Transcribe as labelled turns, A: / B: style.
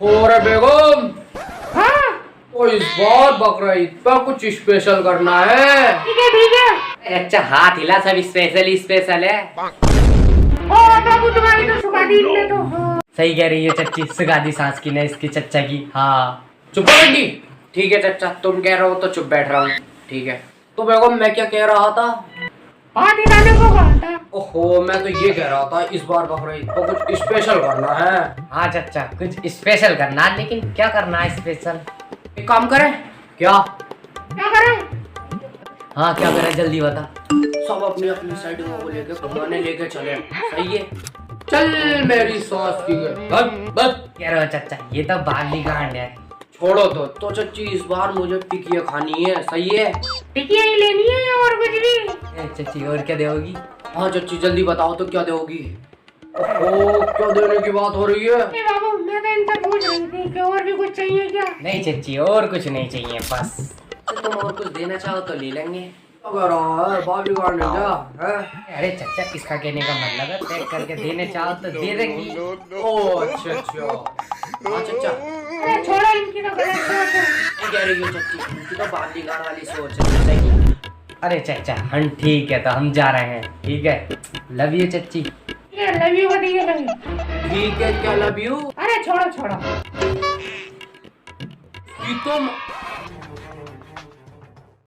A: और बेगम,
B: हाँ
A: तो इस बार बकरीद पर कुछ स्पेशल करना है।
B: ठीक है ठीक है।
C: अच्छा हाथ हिला, सब स्पेशल स्पेशल है।
B: हाँ बाबू तुम्हारी तो सुखादी ने तो हाँ।
C: सही कह रही है चच्ची, सुगादी सांस की न इसकी चच्चा की। हाँ
A: चुप कर बेटी।
C: ठीक है चच्चा, तुम कह रहे हो तो चुप बैठ रहा हूँ। ठीक है।
A: तो बेगम मैं क्या कह रहा था?
B: हाथ हिलाने को कहा था।
A: ओहो, मैं तो ये कह रहा था इस बार बकरीद पर कुछ स्पेशल करना है।
C: हाँ चच्चा, कुछ स्पेशल करना है, लेकिन क्या करना है स्पेशल?
A: एक काम करें क्या?
B: क्या करें?
C: हाँ क्या करें, जल्दी बता।
A: सब अपनी अपनी साइड को लेके घुमाने लेके चले, सही है? चल मेरी सास की बस बस।
C: कह रहे हो चच्चा, ये तो बागी कांड है।
A: छोड़ो तो चच्ची इस बार मुझे टिकिया खानी है, सही है?
B: टिकिया ही लेनी है या और कुछ भी?
C: ए, चच्ची और क्या दोगी?
A: हाँ चच्ची जल्दी बताओ तो क्या दोगी? ओहो, क्या देने की बात हो रही है?
B: ए बाबू मैं तो इनसे पूछ रही थी कि और भी कुछ चाहिए क्या?
C: नहीं चच्ची, और कुछ नहीं चाहिए बस। तो तुम और कुछ देना चाहो तो ले लेंगे।
A: क्या रहा है बाबी गार्ड ने क्या है?
C: अरे चच्चा, इसका कहने का मतलब है पैक करके देने चाहो तो दे देंगी।
A: ओह अच्छा। हाँ चच्चा,
B: अरे छोड़ो इनकी तो गलत सोच है।
A: क्या कह रही हो चच्ची? इनकी तो बाबी गार्ड वाली सोच है, सही।
C: अरे चच्चा हम ठीक है, तो हम जा रहे हैं। ठीक है, लव यू चच्ची।
B: ये लव यू बताइए लव।
A: ठीक है, क्या लव यू?
B: अरे छोड़ो छोड़ो।
A: तुम